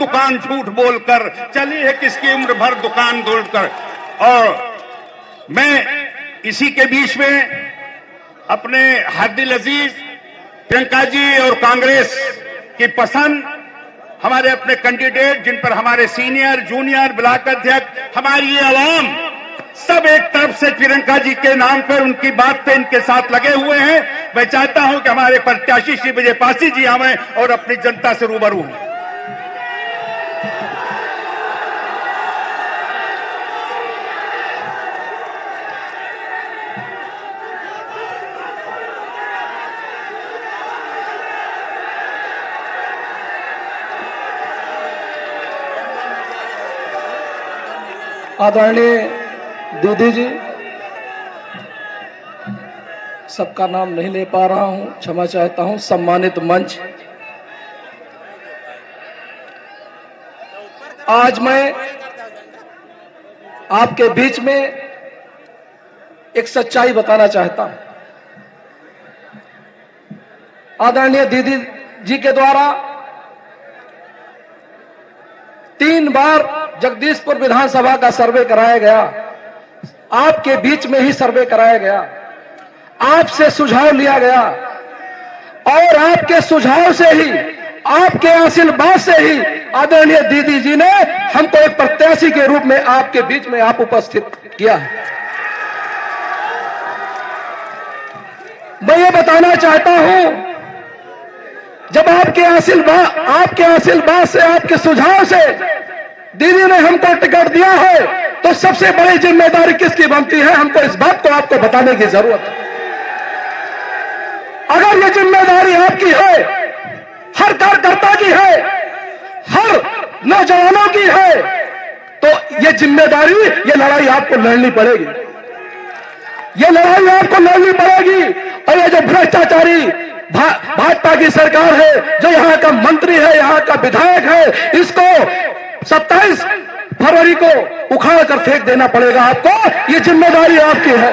दुकान झूठ बोलकर, चली है किसकी उम्र भर दुकान तोड़कर। और मैं इसी के बीच में अपने हद्दिल अजीज प्रियंका जी और कांग्रेस की पसंद, हमारे अपने कैंडिडेट जिन पर हमारे सीनियर जूनियर ब्लॉक अध्यक्ष, हमारी ये आवाम सब एक तरफ से प्रियंका जी के नाम पर, उनकी बात पे इनके साथ लगे हुए हैं। मैं चाहता हूं कि हमारे प्रत्याशी श्री विजय पासी जी आवें और अपनी जनता से रूबरू हों। आदरणीय दीदी जी, सबका नाम नहीं ले पा रहा हूं, क्षमा चाहता हूं। सम्मानित मंच, आज मैं आपके बीच में एक सच्चाई बताना चाहता हूं। आदरणीय दीदी जी के द्वारा 3 बार जगदीशपुर विधानसभा का सर्वे कराया गया, आपके बीच में ही सर्वे कराया गया, आपसे सुझाव लिया गया और आपके सुझाव से ही, आपके आशीर्वाद से ही आदरणीय दीदी जी ने हमको एक प्रत्याशी के रूप में आपके बीच में आप उपस्थित किया है। मैं ये बताना चाहता हूं, जब आपके आशीर्वाद से, आपके सुझाव से दीदी ने हमको टिकट दिया है, तो सबसे बड़ी जिम्मेदारी किसकी बनती है, हमको इस बात को आपको बताने की जरूरत है। अगर ये जिम्मेदारी आपकी है, हर कार्यकर्ता की है, हर नौजवानों की है, तो ये जिम्मेदारी, ये लड़ाई आपको लड़नी पड़ेगी, ये लड़ाई आपको लड़नी पड़ेगी। और ये जो भ्रष्टाचारी भाजपा की सरकार है, जो यहाँ का मंत्री है, यहाँ का विधायक है, इसको 27 फरवरी को उखाड़ कर फेंक देना पड़ेगा आपको, ये जिम्मेदारी आपकी है।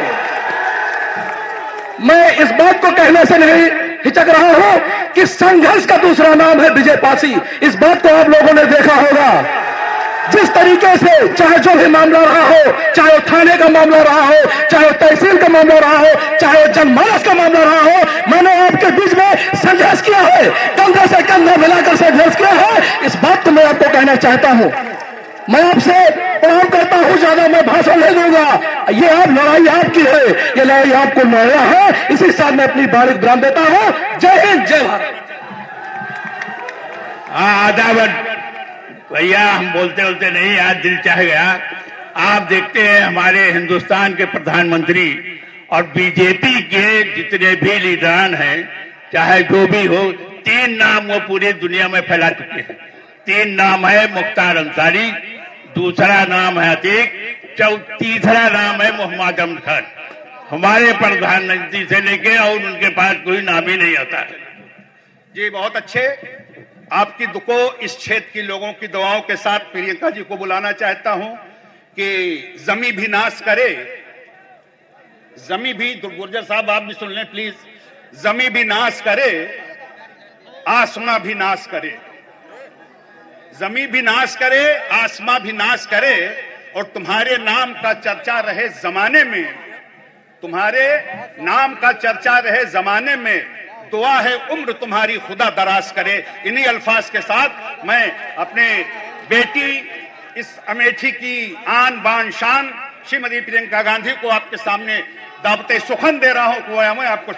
मैं इस बात को कहने से नहीं हिचक रहा हूं कि संघर्ष का दूसरा नाम है विजय पासी। इस बात को आप लोगों ने देखा होगा, जिस तरीके से चाहे जो भी मामला रहा हो, चाहे थाने का मामला रहा हो, चाहे तहसील का मामला रहा हो, चाहे जनमानस का मामला रहा हो, मैंने आपके बीच में संघर्ष किया है, कंधे से कंधा मिलाकर संघर्ष किया है। इस बात को मैं आपको कहना चाहता हूं। मैं आपसे प्रणाम करता हूं, ज्यादा मैं भाषण नहीं दूंगा। ये आप लड़ाई आपकी है, ये लड़ाई आपको लड़ना है। इसी साथ मैं अपनी बात विराम देता हूं। जय हिंद, जय भारत। आदावत भैया, हम बोलते बोलते नहीं, आज दिल चाह गया। आप देखते हैं हमारे हिंदुस्तान के प्रधानमंत्री और बीजेपी के जितने भी लीडरान हैं, चाहे जो भी हो, 3 नाम वो पूरी दुनिया में फैला चुके हैं। 3 नाम है मुख्तार अंसारी, दूसरा नाम है अतीक, तीसरा नाम है मोहम्मद अहमद खान। हमारे प्रधानमंत्री से लेके और उनके पास कोई नाम ही नहीं आता है। जी बहुत अच्छे। आपकी दुको इस क्षेत्र के लोगों की दुआओं के साथ प्रियंका जी को बुलाना चाहता हूं कि जमी भी नाश करे, जमी भी, गुर्जर साहब आप भी सुन लें प्लीज, जमी भी नाश करे, आसमां भी नाश करे, जमी भी नाश करे, आसमां भी नाश करे, और तुम्हारे नाम का चर्चा रहे जमाने में, तुम्हारे नाम का चर्चा रहे जमाने में, दुआ है उम्र तुम्हारी खुदा दराज करे। इन्हीं अल्फाज के साथ मैं अपने बेटी, इस अमेठी की आन बान शान श्रीमती प्रियंका गांधी को आपके सामने दावते सुखन दे रहा हूं। को मैं आपको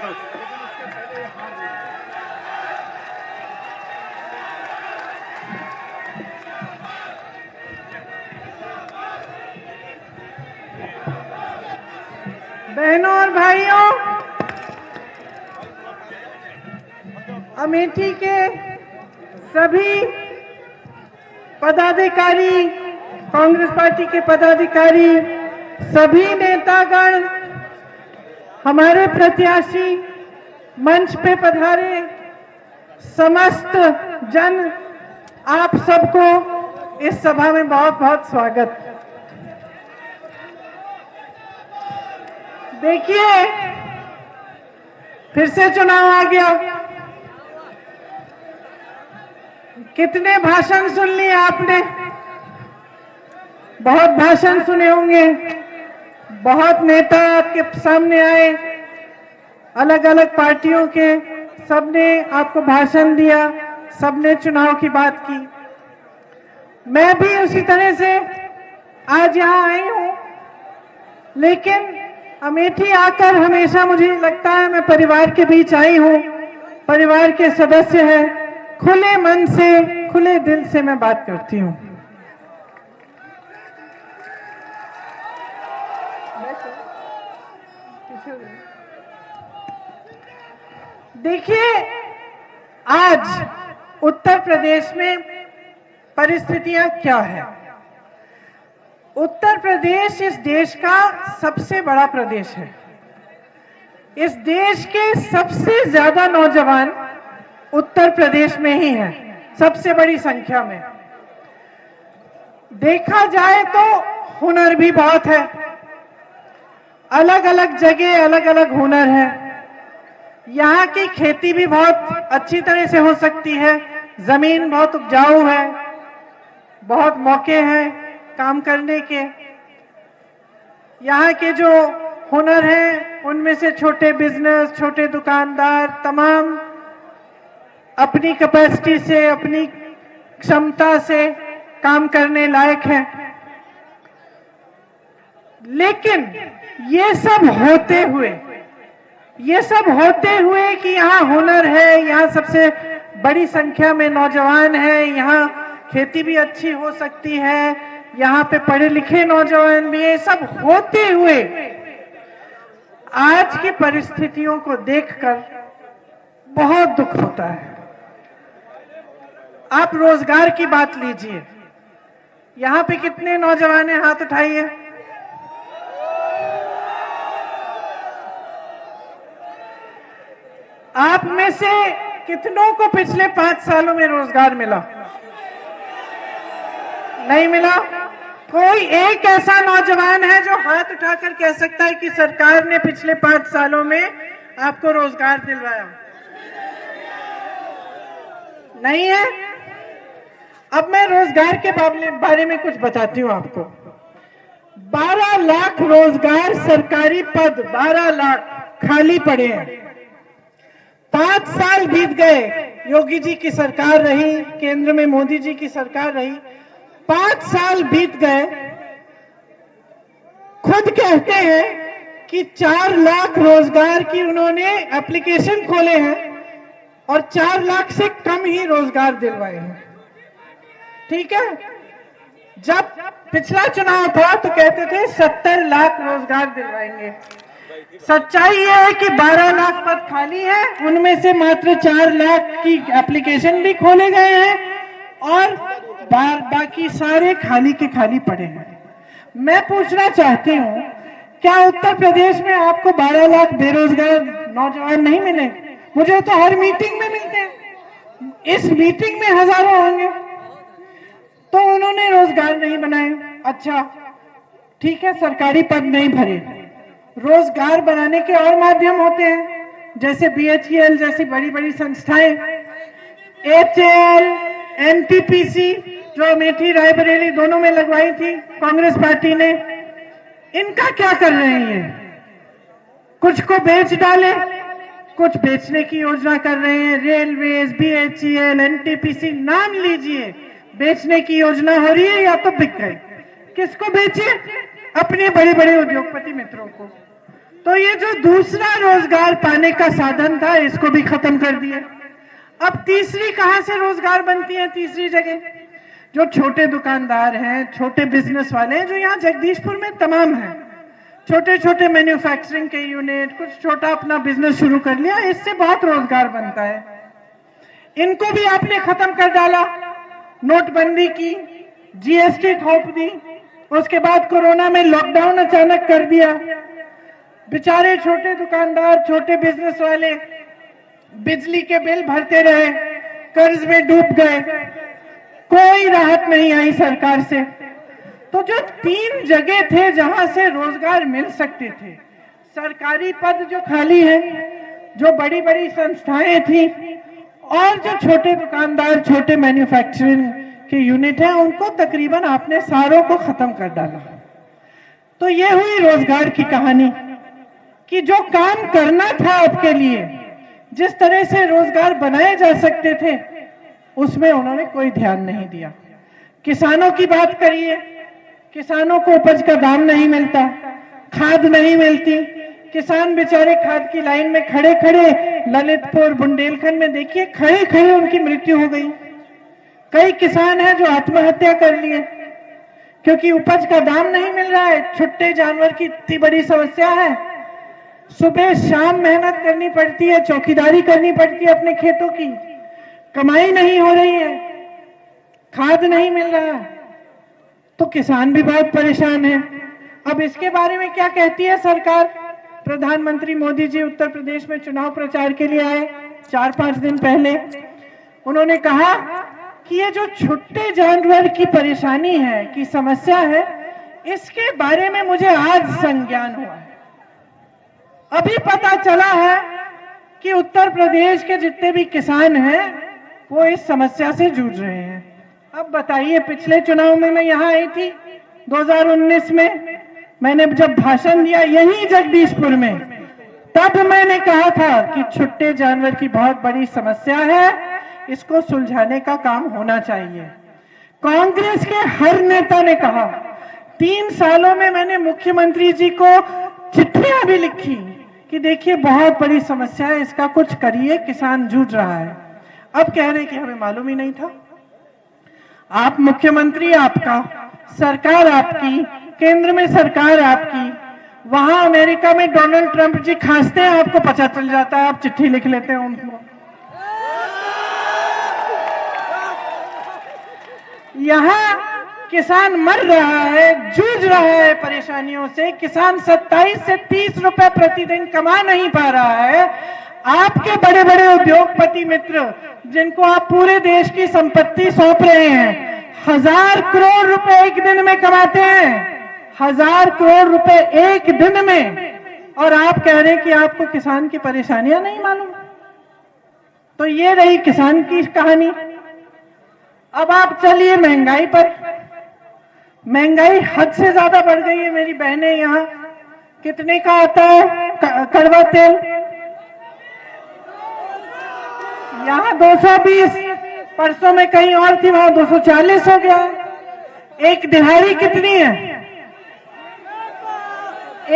बहनों और भाइयों, अमेठी के सभी पदाधिकारी, कांग्रेस पार्टी के पदाधिकारी, सभी नेतागण, हमारे प्रत्याशी, मंच पे पधारे समस्त जन, आप सबको इस सभा में बहुत बहुत स्वागत। देखिए, फिर से चुनाव आ गया। कितने भाषण सुन लिए आपने? बहुत भाषण सुने होंगे, बहुत नेता आपके सामने आए, अलग अलग पार्टियों के, सबने आपको भाषण दिया, सबने चुनाव की बात की। मैं भी उसी तरह से आज यहां आई हूं, लेकिन अमेठी आकर हमेशा मुझे लगता है मैं परिवार के बीच आई हूं, परिवार के सदस्य हैं, खुले मन से, खुले दिल से मैं बात करती हूं। देखिए, आज उत्तर प्रदेश में परिस्थितियां क्या है। उत्तर प्रदेश इस देश का सबसे बड़ा प्रदेश है। इस देश के सबसे ज्यादा नौजवान उत्तर प्रदेश में ही हैं, सबसे बड़ी संख्या में। देखा जाए तो हुनर भी बहुत है, अलग अलग जगह अलग अलग हुनर है। यहाँ की खेती भी बहुत अच्छी तरह से हो सकती है, जमीन बहुत उपजाऊ है, बहुत मौके हैं काम करने के। यहाँ के जो हुनर हैं उनमें से छोटे बिजनेस, छोटे दुकानदार तमाम अपनी कैपेसिटी से, अपनी क्षमता से काम करने लायक हैं। लेकिन ये सब होते हुए कि यहाँ हुनर है, यहाँ सबसे बड़ी संख्या में नौजवान हैं, यहाँ खेती भी अच्छी हो सकती है, यहाँ पे पढ़े लिखे नौजवान भी हैं, सब होते हुए आज की परिस्थितियों को देखकर बहुत दुख होता है। आप रोजगार की बात लीजिए, यहाँ पे कितने नौजवान हैं, हाथ उठाइए। आप में से कितनों को पिछले 5 सालों में रोजगार मिला? नहीं मिला? कोई एक ऐसा नौजवान है जो हाथ उठाकर कह सकता है कि सरकार ने पिछले 5 सालों में आपको रोजगार दिलवाया? नहीं है। अब मैं रोजगार के बारे में कुछ बताती हूं आपको। 12 लाख रोजगार सरकारी पद 12 लाख खाली पड़े हैं। 5 साल बीत गए, योगी जी की सरकार रही, केंद्र में मोदी जी की सरकार रही, 5 साल बीत गए। खुद कहते हैं कि 4 लाख रोजगार की उन्होंने एप्लीकेशन खोले हैं और 4 लाख से कम ही रोजगार दिलवाए हैं। ठीक है, जब पिछला चुनाव था तो कहते थे 70 लाख रोजगार दिलवाएंगे। सच्चाई यह है कि 12 लाख पद खाली है, उनमें से मात्र 4 लाख की एप्लीकेशन भी खोले गए हैं और बाकी सारे खाली के खाली पड़े हैं। मैं पूछना चाहती हूं, क्या उत्तर प्रदेश में आपको 12 लाख बेरोजगार नौजवान नहीं मिले? मुझे तो हर मीटिंग में मिलते हैं, इस मीटिंग में हजारों होंगे। तो उन्होंने रोजगार नहीं बनाए। अच्छा ठीक है, सरकारी पद नहीं भरे, रोजगार बनाने के और माध्यम होते हैं, जैसे BHEL जैसी बड़ी बड़ी संस्थाएं, HAL, NTPC जो अमेठी रायबरेली दोनों में लगवाई थी कांग्रेस पार्टी ने, इनका क्या कर रहे हैं? कुछ को बेच डाले, कुछ बेचने की योजना कर रहे हैं। रेलवेज, BHEL, NTPC नाम लीजिए, बेचने की योजना हो रही है या तो बिक गए। किसको बेचे? अपने बड़े बड़े उद्योगपति मित्रों को। तो ये जो दूसरा रोजगार पाने का साधन था, इसको भी खत्म कर दिया। अब तीसरी कहां से रोजगार बनती है? तीसरी जगह जो छोटे दुकानदार हैं, छोटे बिजनेस वाले हैं, जो यहाँ जगदीशपुर में तमाम हैं, छोटे छोटे मैन्युफैक्चरिंग के यूनिट, कुछ छोटा अपना बिजनेस शुरू कर लिया, इससे बहुत रोजगार बनता है। इनको भी आपने खत्म कर डाला, नोटबंदी की, GST थोप दी, उसके बाद कोरोना में लॉकडाउन अचानक कर दिया। बेचारे छोटे दुकानदार, छोटे बिजनेस वाले बिजली के बिल भरते रहे, कर्ज में डूब गए, कोई राहत नहीं आई सरकार से। तो जो 3 जगह थे जहां से रोजगार मिल सकते थे, सरकारी पद जो खाली है, जो बड़ी बड़ी संस्थाएं थी और जो छोटे दुकानदार, छोटे मैन्युफैक्चरिंग के यूनिट हैं, उनको तकरीबन आपने सारों को खत्म कर डाला। तो ये हुई रोजगार की कहानी कि जो काम करना था आपके लिए, जिस तरह से रोजगार बनाए जा सकते थे, उसमें उन्होंने कोई ध्यान नहीं दिया। किसानों की बात करिए, किसानों को उपज का दाम नहीं मिलता, खाद नहीं मिलती, किसान बेचारे खाद की लाइन में खड़े खड़े, ललितपुर बुंदेलखंड में देखिए खड़े खड़े उनकी मृत्यु हो गई। कई किसान हैं जो आत्महत्या कर लिए क्योंकि उपज का दाम नहीं मिल रहा है। छुट्टे जानवर की इतनी बड़ी समस्या है, सुबह शाम मेहनत करनी पड़ती है, चौकीदारी करनी पड़ती है अपने खेतों की, कमाई नहीं हो रही है, खाद नहीं मिल रहा है, तो किसान भी बहुत परेशान है। अब इसके बारे में क्या कहती है सरकार? प्रधानमंत्री मोदी जी उत्तर प्रदेश में चुनाव प्रचार के लिए आए 4-5 दिन पहले। उन्होंने कहा कि ये जो छुट्टे जानवर की परेशानी है, की समस्या है, इसके बारे में मुझे आज संज्ञान हुआ है। अभी पता चला है कि उत्तर प्रदेश के जितने भी किसान हैं वो इस समस्या से जूझ रहे हैं। अब बताइए, पिछले चुनाव में मैं यहाँ आई थी 2019 में, मैंने जब भाषण दिया यही जगदीशपुर में, तब मैंने कहा था कि छुट्टे जानवर की बहुत बड़ी समस्या है, इसको सुलझाने का काम होना चाहिए। कांग्रेस के हर नेता ने कहा। 3 सालों में मैंने मुख्यमंत्री जी को चिट्ठियां भी लिखी कि देखिए बहुत बड़ी समस्या है, इसका कुछ करिए, किसान जूझ रहा है। अब कह रहे कि हमें मालूम ही नहीं था। आप मुख्यमंत्री आपका, सरकार आपकी, केंद्र में सरकार आपकी, वहां अमेरिका में डोनाल्ड ट्रंप जी खांसते हैं, आपको पता चल जाता है, आप चिट्ठी लिख लेते हैं उनको। यहाँ किसान मर रहा है, जूझ रहा है परेशानियों से। किसान 27 से 30 रुपए प्रतिदिन कमा नहीं पा रहा है। आपके बड़े बड़े उद्योगपति मित्र, जिनको आप पूरे देश की संपत्ति सौंप रहे हैं, 1000 करोड़ रुपए एक दिन में कमाते हैं, 1000 करोड़ रुपए एक दिन में, और आप कह रहे हैं कि आपको किसान की परेशानियां नहीं मालूम। तो ये रही किसान की कहानी। अब आप चलिए महंगाई पर। महंगाई हद से ज्यादा बढ़ गई है मेरी बहनें। यहाँ कितने का आता है कड़वा तेल? यहाँ 220, परसों में कहीं और थी, वहां 240 हो गया। एक दिहाड़ी कितनी है?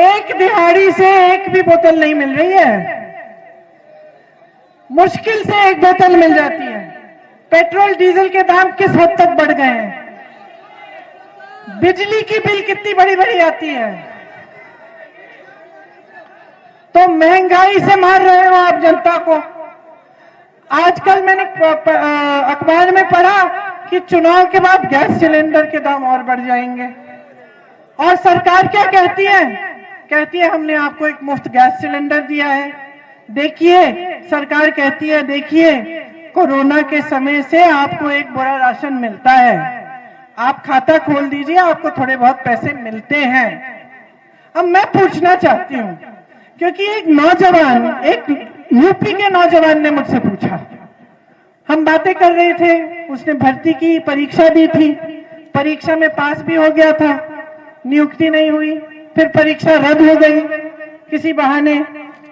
एक दिहाड़ी से एक भी बोतल नहीं मिल रही है, मुश्किल से एक बोतल मिल जाती है। पेट्रोल डीजल के दाम किस हद तक बढ़ गए हैं, बिजली की बिल कितनी बड़ी बड़ी आती है। तो महंगाई से मार रहे हो आप जनता को। आजकल मैंने अखबार में पढ़ा कि चुनाव के बाद गैस सिलेंडर के दाम और बढ़ जाएंगे, और सरकार क्या कहती है? कहती है हमने आपको एक मुफ्त गैस सिलेंडर दिया है। देखिए, सरकार कहती है देखिए, कोरोना के समय से आपको एक बोरा राशन मिलता है, आप खाता खोल दीजिए, आपको थोड़े बहुत पैसे मिलते हैं। अब मैं पूछना चाहती हूं, क्योंकि एक नौजवान, एक यूपी के नौजवान ने मुझसे पूछा, हम बातें कर रहे थे, उसने भर्ती की परीक्षा दी थी, परीक्षा में पास भी हो गया था, नियुक्ति नहीं हुई, फिर परीक्षा रद्द हो गई किसी बहाने,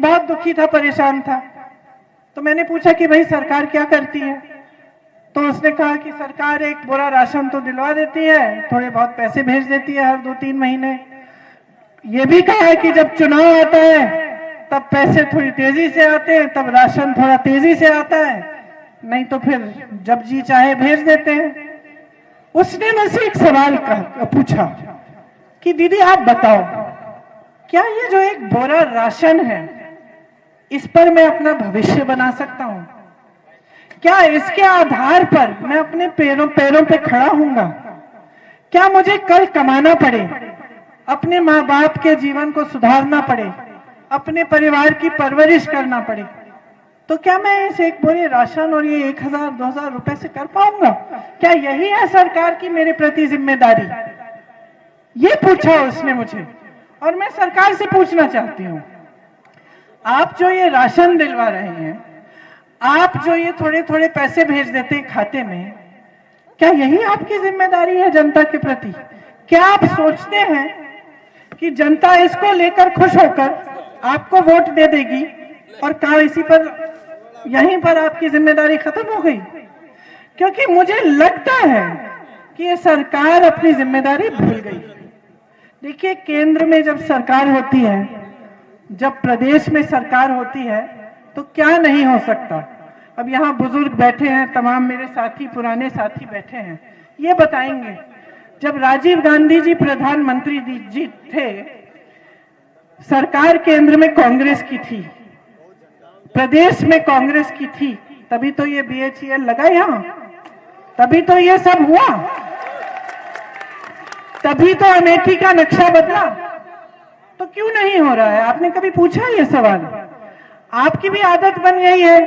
बहुत दुखी था, परेशान था। तो मैंने पूछा कि भाई सरकार क्या करती है? तो उसने कहा कि सरकार एक बोरा राशन तो दिलवा देती है, थोड़े बहुत पैसे भेज देती है हर 2-3 महीने। ये भी कहा है कि जब चुनाव आता है तब पैसे थोड़ी तेजी से आते हैं, तब राशन थोड़ा तेजी से आता है, नहीं तो फिर जब जी चाहे भेज देते हैं। उसने मुझसे एक सवाल पूछा कि दीदी आप बताओ, क्या ये जो एक बोरा राशन है, इस पर मैं अपना भविष्य बना सकता हूं? क्या इसके आधार पर मैं अपने पैरों पे खड़ा हूंगा? क्या मुझे कल कमाना पड़े, अपने माँ बाप के जीवन को सुधारना पड़े, अपने परिवार की परवरिश करना पड़े, तो क्या मैं इस एक बोरे राशन और ये 1000-2000 रुपए से कर पाऊंगा? क्या यही है सरकार की मेरे प्रति जिम्मेदारी? ये पूछा उसने मुझे। और मैं सरकार से पूछना चाहती हूं, आप जो ये राशन दिलवा रहे हैं, आप जो ये थोड़े थोड़े पैसे भेज देते हैं खाते में, क्या यही आपकी जिम्मेदारी है जनता के प्रति? क्या आप सोचते हैं कि जनता इसको लेकर खुश होकर आपको वोट दे देगी और कहा इसी पर यहीं पर आपकी जिम्मेदारी खत्म हो गई? क्योंकि मुझे लगता है कि ये सरकार अपनी जिम्मेदारी भूल गई। देखिए, केंद्र में जब सरकार होती है, जब प्रदेश में सरकार होती है, तो क्या नहीं हो सकता। अब यहाँ बुजुर्ग बैठे हैं, तमाम मेरे साथी, पुराने साथी बैठे हैं, ये बताएंगे जब राजीव गांधी जी प्रधानमंत्री जी थे, सरकार केंद्र में कांग्रेस की थी, प्रदेश में कांग्रेस की थी, तभी तो ये BHEL लगा यहां, तभी तो ये सब हुआ, तभी तो अमेठी का नक्शा बदला। तो क्यों नहीं हो रहा है? आपने कभी पूछा ये सवाल? आपकी भी आदत बन गई है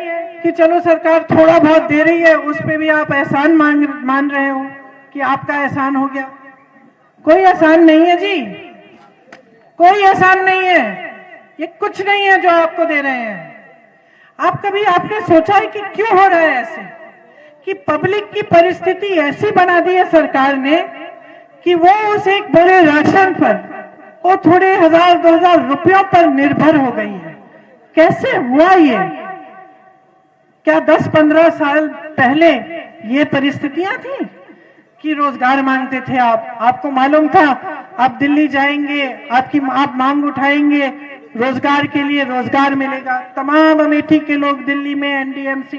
कि चलो सरकार थोड़ा बहुत दे रही है, उस पे भी आप एहसान मान रहे हो कि आपका एहसान हो गया। कोई एहसान नहीं है जी, कोई एहसान नहीं है, ये कुछ नहीं है जो आपको दे रहे हैं। आपने सोचा है कि क्यों हो रहा है ऐसे, कि पब्लिक की परिस्थिति ऐसी बना दी है सरकार ने कि वो उस एक बड़े राशन पर, वो थोड़े 1000-2000 रुपयों पर निर्भर हो गई है। कैसे हुआ ये? क्या 10-15 साल पहले ये परिस्थितियां थी कि रोजगार मांगते थे आपको मालूम था आप दिल्ली जाएंगे, आप मांग उठाएंगे रोजगार के लिए, रोजगार मिलेगा। तमाम अमेठी के लोग दिल्ली में NDMC